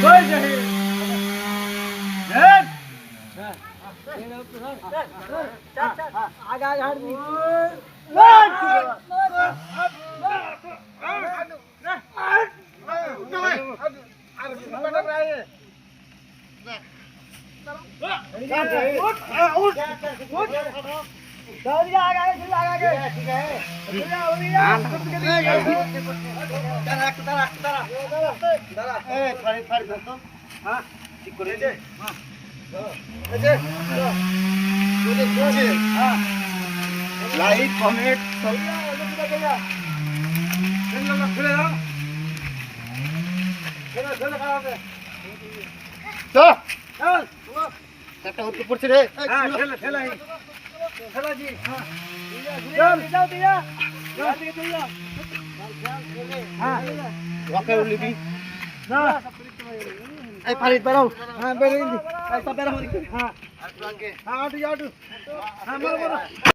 জয় জহির आगे हट दी like comment একটা উঠে পড়ছে রে খেলা জি হ্যাঁ ওকে উঠলি না এই ফারিদ বেরাও হ্যাঁ বেরিয়ে এই তো বেরাও হ্যাঁ হ্যাঁ আটু হ্যাঁ মারো